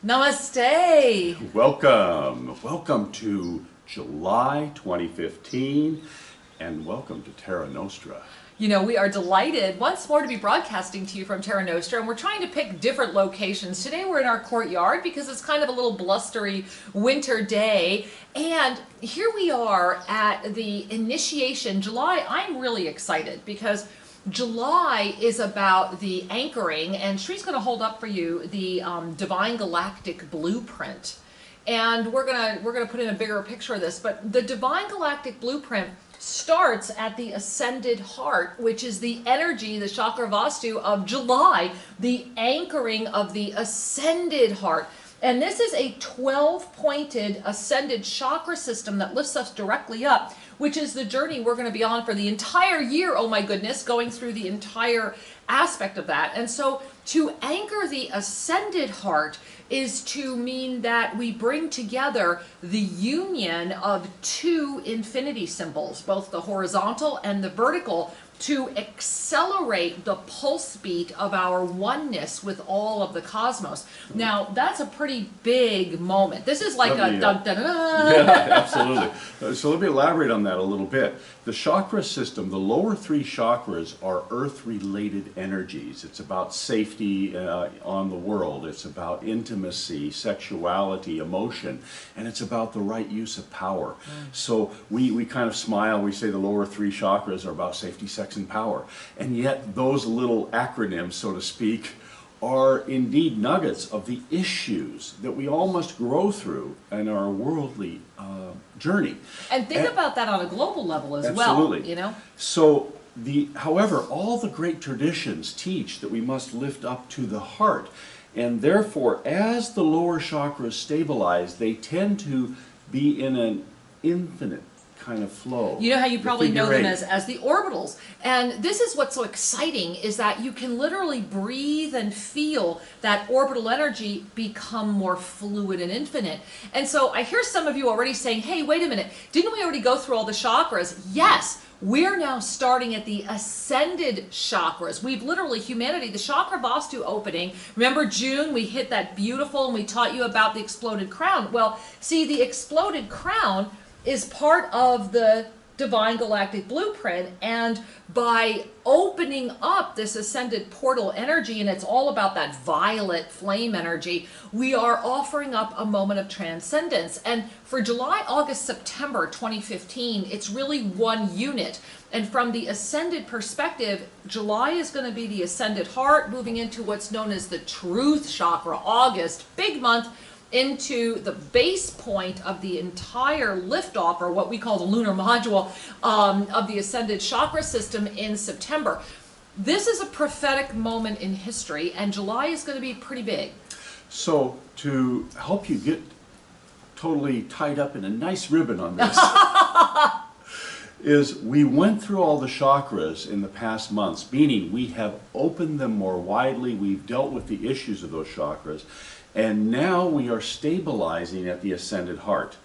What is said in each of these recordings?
Namaste. Welcome to July 2015, and welcome to Terra Nostra. You know, we are delighted once more to be broadcasting to you from Terra Nostra, and we're trying to pick different locations. Today we're in our courtyard because it's kind of a little blustery winter day, and here we are at the initiation. July, I'm really excited because July is about the anchoring, and Shree's going to hold up for you the Divine Galactic Blueprint. And we're gonna put in a bigger picture of this, but the Divine Galactic Blueprint starts at the Ascended Heart, which is the energy, the chakra vastu of July, the anchoring of the Ascended Heart. And this is a 12-pointed ascended chakra system that lifts us directly up, which is the journey we're going to be on for the entire year, oh my goodness, going through the entire aspect of that. And so to anchor the Ascended Heart is to mean that we bring together the union of two infinity symbols, both the horizontal and the vertical, to accelerate the pulse beat of our oneness with all of the cosmos. Now, that's a pretty big moment. This is like a dun-dun-dun. Yeah, absolutely. So let me elaborate on that a little bit. The chakra system, the lower three chakras are earth-related energies. It's about safety on the world. It's about intimacy, sexuality, emotion, and it's about the right use of power. So we kind of smile, we say the lower three chakras are about safety, sex, and power. And yet those little acronyms, so to speak, are indeed nuggets of the issues that we all must grow through in our worldly journey. And think about that on a global level as absolutely. Well, you know? So, however, all the great traditions teach that we must lift up to the heart. And therefore, as the lower chakras stabilize, they tend to be in an infinite kind of flow. You know how you probably know them as the orbitals. And this is what's so exciting, is that you can literally breathe and feel that orbital energy become more fluid and infinite. And so I hear some of you already saying, hey, wait a minute, didn't we already go through all the chakras? Yes. We're now starting at the ascended chakras. We've literally, humanity, the chakra vastu opening. Remember June, we hit that beautiful, and we taught you about the exploded crown. Well, see, the exploded crown is part of the Divine Galactic Blueprint, and by opening up this ascended portal energy, and it's all about that violet flame energy, we are offering up a moment of transcendence. And for July, August, September 2015, it's really one unit. And from the ascended perspective, July is going to be the Ascended Heart, moving into what's known as the Truth Chakra. August, big month, into the base point of the entire liftoff, or what we call the lunar module, of the ascended chakra system in September. This is a prophetic moment in history, and July is going to be pretty big. So to help you get totally tied up in a nice ribbon on this, is we went through all the chakras in the past months, meaning we have opened them more widely, we've dealt with the issues of those chakras, and now we are stabilizing at the Ascended Heart.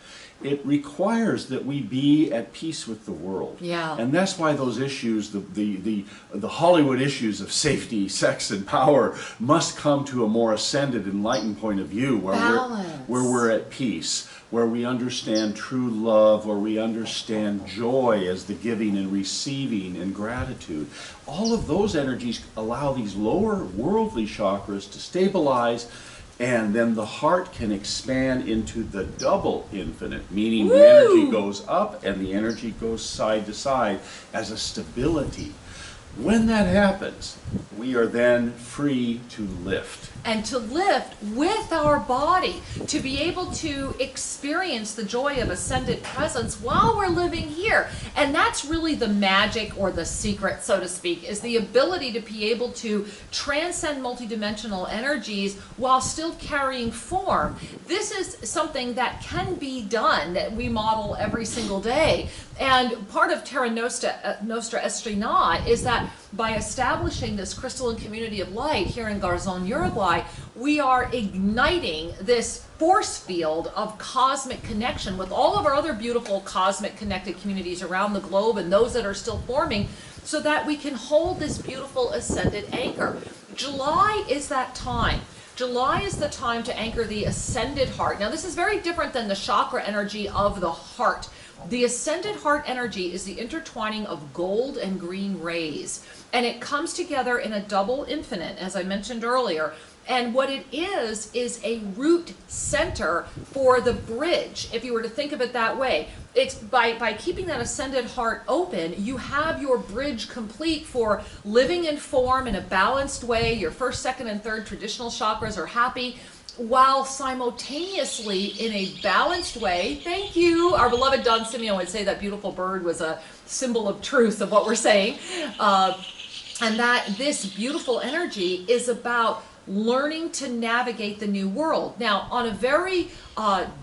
It requires that we be at peace with the world. Yeah. And that's why those issues, the Hollywood issues of safety, sex, and power must come to a more ascended, enlightened point of view where we're at peace, where we understand true love, where we understand joy as the giving and receiving and gratitude. All of those energies allow these lower worldly chakras to stabilize, and then the heart can expand into the double infinite, meaning the energy goes up and the energy goes side to side as a stability. When that happens, we are then free to lift. And to lift with our body, to be able to experience the joy of ascended presence while we're living here. And that's really the magic, or the secret, so to speak, is the ability to be able to transcend multidimensional energies while still carrying form. This is something that can be done, that we model every single day. And part of Terra Nostra Estrina is that by establishing this crystalline community of light here in Garzon, Uruguay, we are igniting this force field of cosmic connection with all of our other beautiful cosmic connected communities around the globe, and those that are still forming, so that we can hold this beautiful ascended anchor. July is that time. July is the time to anchor the ascended heart. Now, this is very different than the chakra energy of the heart. The ascended heart energy is the intertwining of gold and green rays, and it comes together in a double infinite, as I mentioned earlier. And what it is a root center for the bridge, if you were to think of it that way. It's by keeping that ascended heart open, you have your bridge complete for living in form in a balanced way. Your first, second, and third traditional chakras are happy, while simultaneously in a balanced way. Thank you. Our beloved Don Simeon would say that beautiful bird was a symbol of truth of what we're saying. And that this beautiful energy is about learning to navigate the new world. Now, on a very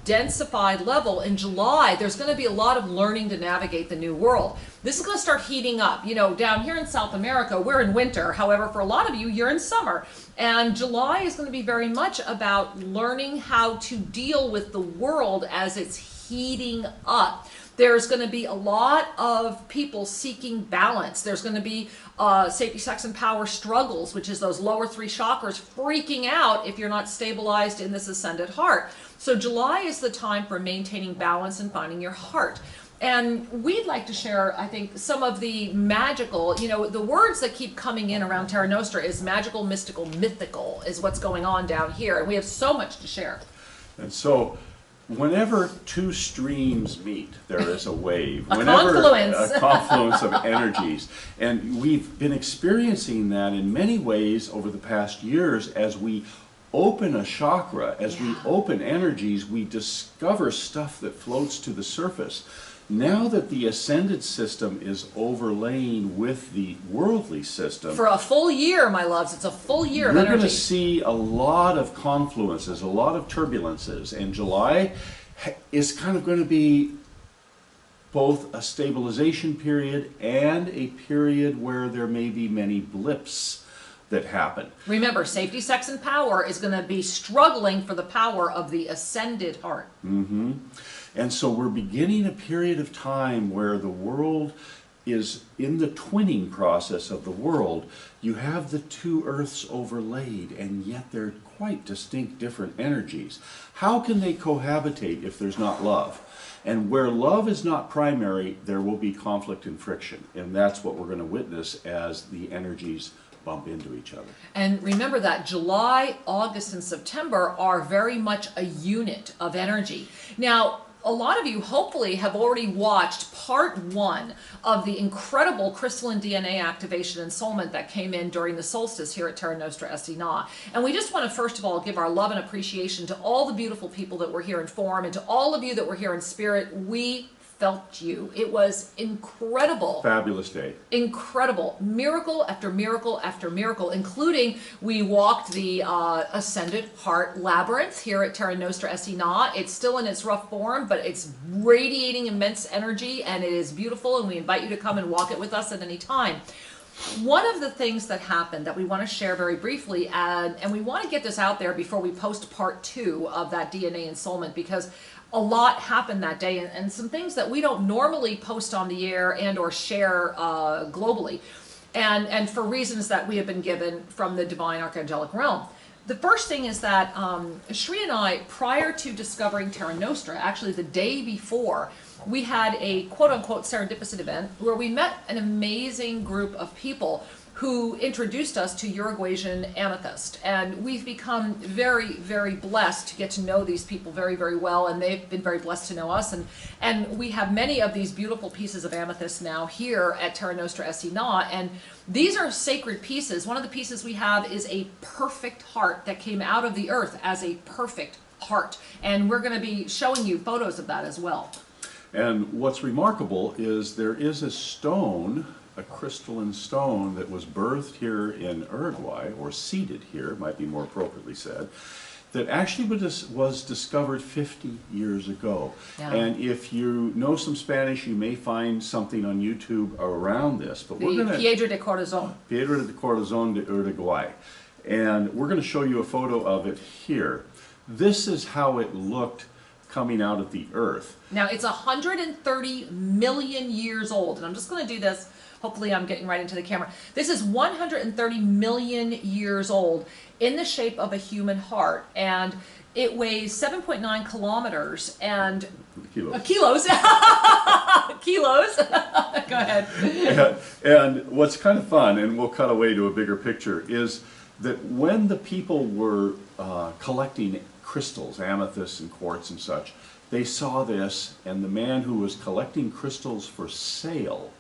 densified level in July, there's going to be a lot of learning to navigate the new world. This is going to start heating up. You know, down here in South America, we're in winter. However, for a lot of you, you're in summer. And July is going to be very much about learning how to deal with the world as it's heating up. There's going to be a lot of people seeking balance. There's going to be safety, sex, and power struggles, which is those lower three chakras freaking out if you're not stabilized in this ascended heart. So July is the time for maintaining balance and finding your heart. And we'd like to share, I think, some of the magical, you know, the words that keep coming in around Terra Nostra is magical, mystical, mythical is what's going on down here. And we have so much to share. And so, whenever two streams meet, there is a wave. A confluence. A confluence of energies. And we've been experiencing that in many ways over the past years as we open a chakra, as we open energies, we discover stuff that floats to the surface. Now that the ascended system is overlaying with the worldly system, for a full year, my loves, it's a full year of you're energy. going to see a lot of confluences, a lot of turbulences, and July is kind of going to be both a stabilization period and a period where there may be many blips that happen. Remember, safety, sex, and power is going to be struggling for the power of the ascended heart. Mm-hmm. And so we're beginning a period of time where the world is in the twinning process of the world. You have the two earths overlaid, and yet they're quite distinct different energies. How can they cohabitate if there's not love? And where love is not primary, there will be conflict and friction. And that's what we're going to witness as the energies bump into each other. And remember that July, August, and September are very much a unit of energy. Now, a lot of you hopefully have already watched part 1 of the incredible crystalline DNA activation and soulment that came in during the solstice here at Terra Nostra Estina. And we just want to first of all give our love and appreciation to all the beautiful people that were here in form and to all of you that were here in spirit. We felt you. It was incredible. Fabulous day. Incredible. Miracle after miracle after miracle, including we walked the Ascended Heart Labyrinth here at Terra Nostra Estina. It's still in its rough form, but it's radiating immense energy, and it is beautiful, and we invite you to come and walk it with us at any time. One of the things that happened that we want to share very briefly, and we want to get this out there before we post part 2 of that DNA ensoulment, because a lot happened that day, and some things that we don't normally post on the air and or share globally, and for reasons that we have been given from the divine archangelic realm. The first thing is that Shri and I, prior to discovering Terra Nostra, actually the day before, we had a quote-unquote serendipitous event where we met an amazing group of people who introduced us to Uruguayan Amethyst. And we've become very, very blessed to get to know these people very, very well, and they've been very blessed to know us. And we have many of these beautiful pieces of amethyst now here at Terra Nostra Estina, and these are sacred pieces. One of the pieces we have is a perfect heart that came out of the earth as a perfect heart. And we're gonna be showing you photos of that as well. And what's remarkable is there is a stone, a crystalline stone that was birthed here in Uruguay, or seeded here, might be more appropriately said, that actually was discovered 50 years ago. Yeah. And if you know some Spanish, you may find something on YouTube around this. But we're going to Piedra de Corazon. Piedra de Corazon de Uruguay. And we're going to show you a photo of it here. This is how it looked coming out of the earth. Now, it's 130 million years old, and I'm just going to do this Hopefully I'm getting right into the camera. This is 130 million years old, in the shape of a human heart, and it weighs 7.9 kilometers and kilos. Kilos. Go ahead. And what's kind of fun, and we'll cut away to a bigger picture, is that when the people were collecting crystals, amethysts and quartz and such, they saw this, and the man who was collecting crystals for sale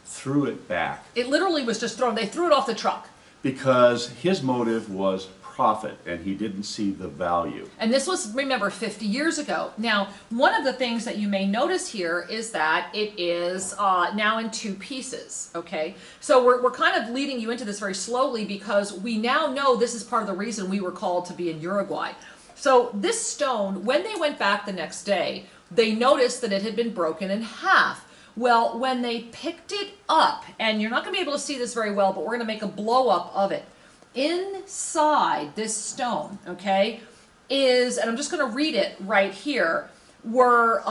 threw it back. It literally was just thrown. They threw it off the truck. Because his motive was profit, and he didn't see the value. And this was, remember, 50 years ago. Now, one of the things that you may notice here is that it is now in two pieces, okay? So we're kind of leading you into this very slowly because we now know this is part of the reason we were called to be in Uruguay. So this stone, when they went back the next day, they noticed that it had been broken in half. Well, when they picked it up, and you're not going to be able to see this very well, but we're going to make a blow up of it. Inside this stone, okay, is, and I'm just going to read it right here, were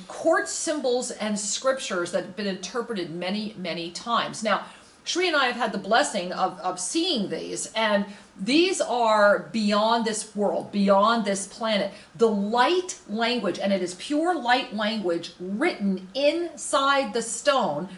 quartz symbols and scriptures that have been interpreted many, many times. Now, Shri and I have had the blessing of seeing these, and these are beyond this world, beyond this planet. The light language, and it is pure light language written inside the stone,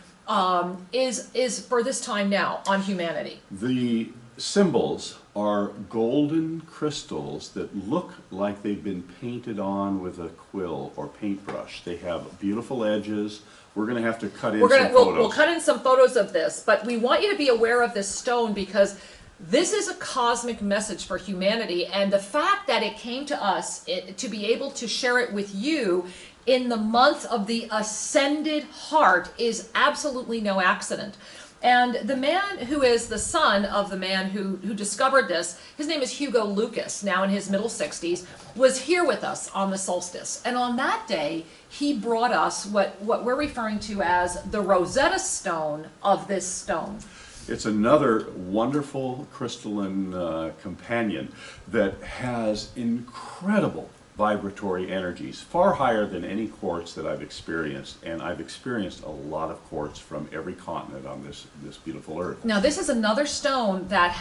is for this time now on humanity. The symbols are golden crystals that look like they've been painted on with a quill or paintbrush. They have beautiful edges. We're going to have to cut in some photos. We'll cut in some photos of this, but we want you to be aware of this stone because this is a cosmic message for humanity, and the fact that it came to us to be able to share it with you in the month of the Ascended Heart is absolutely no accident. And the man who is the son of the man who discovered this, his name is Hugo Lucas, now in his middle 60s, was here with us on the solstice. And on that day, he brought us what we're referring to as the Rosetta Stone of this stone. It's another wonderful crystalline companion that has incredible vibratory energies, far higher than any quartz that I've experienced, and I've experienced a lot of quartz from every continent on this beautiful earth. Now this is another stone that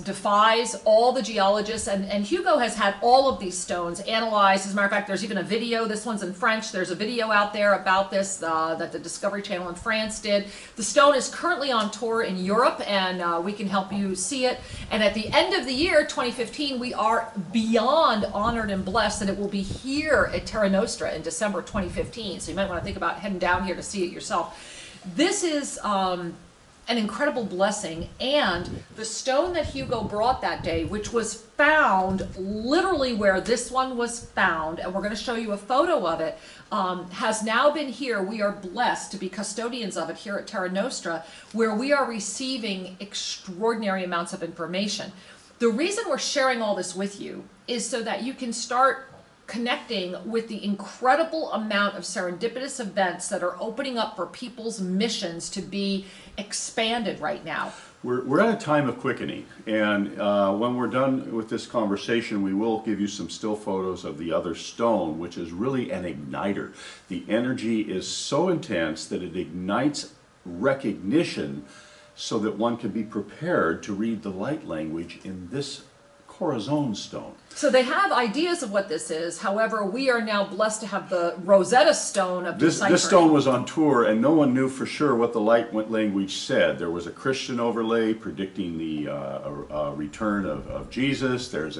defies all the geologists, and Hugo has had all of these stones analyzed. As a matter of fact, there's even a video, this one's in French, there's a video out there about this that the Discovery Channel in France did. The stone is currently on tour in Europe, and we can help you see it. And at the end of the year, 2015, we are beyond honored and blessed that it will be here at Terra Nostra in December 2015. So you might want to think about heading down here to see it yourself. This is an incredible blessing, and the stone that Hugo brought that day, which was found literally where this one was found, and we're going to show you a photo of it, has now been here. We are blessed to be custodians of it here at Terra Nostra, where we are receiving extraordinary amounts of information. The reason we're sharing all this with you is so that you can start connecting with the incredible amount of serendipitous events that are opening up for people's missions to be expanded right now. We're at a time of quickening, and when we're done with this conversation, we will give you some still photos of the other stone, which is really an igniter. The energy is so intense that it ignites recognition so that one can be prepared to read the light language in this Corazon stone. So they have ideas of what this is. However, we are now blessed to have the Rosetta Stone of deciphering. This stone was on tour, and no one knew for sure what the light language said. There was a Christian overlay predicting the return of Jesus. There's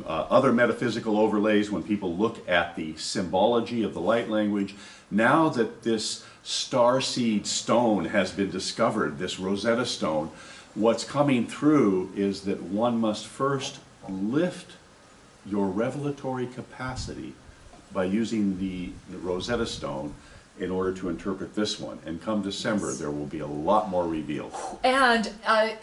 other metaphysical overlays when people look at the symbology of the light language. Now that this starseed stone has been discovered, this Rosetta Stone, what's coming through is that one must first lift your revelatory capacity by using the Rosetta Stone in order to interpret this one. And come December, there will be a lot more revealed. And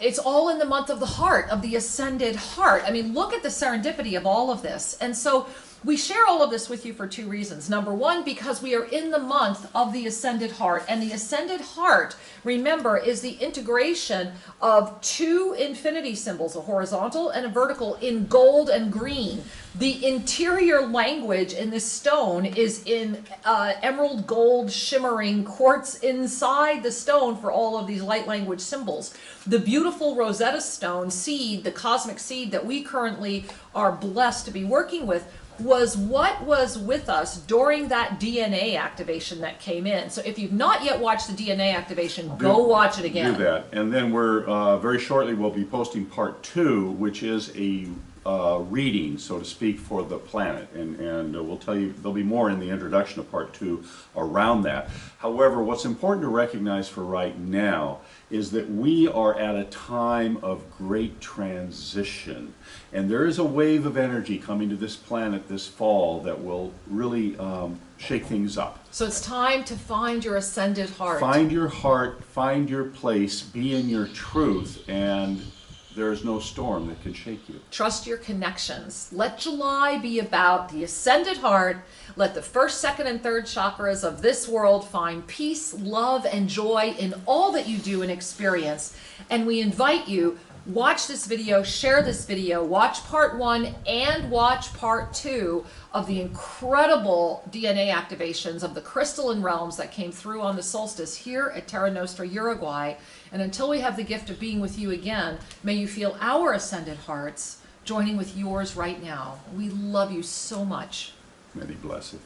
it's all in the month of the heart, of the Ascended Heart. I mean, look at the serendipity of all of this. And so we share all of this with you for two reasons. Number one, because we are in the month of the Ascended Heart. And the Ascended Heart, remember, is the integration of two infinity symbols, a horizontal and a vertical, in gold and green. The interior language in this stone is in emerald gold shimmering quartz inside the stone for all of these light language symbols. The beautiful Rosetta Stone seed, the cosmic seed that we currently are blessed to be working with, was what was with us during that DNA activation that came in. So if you've not yet watched the DNA activation, go watch it again. Do that. And then we're, very shortly, we'll be posting part 2, which is a reading, so to speak, for the planet. And we'll tell you, there'll be more in the introduction of part 2 around that. However, what's important to recognize for right now is that we are at a time of great transition. And there is a wave of energy coming to this planet this fall that will really shake things up. So it's time to find your ascended heart. Find your heart, find your place, be in your truth, and there is no storm that can shake you. Trust your connections. Let July be about the ascended heart. Let the first, second, and third chakras of this world find peace, love, and joy in all that you do and experience. And we invite you, watch this video, share this video, watch part 1 and watch part 2 of the incredible DNA activations of the crystalline realms that came through on the solstice here at Terra Nostra, Uruguay. And until we have the gift of being with you again, may you feel our ascended hearts joining with yours right now. We love you so much. Many blessings.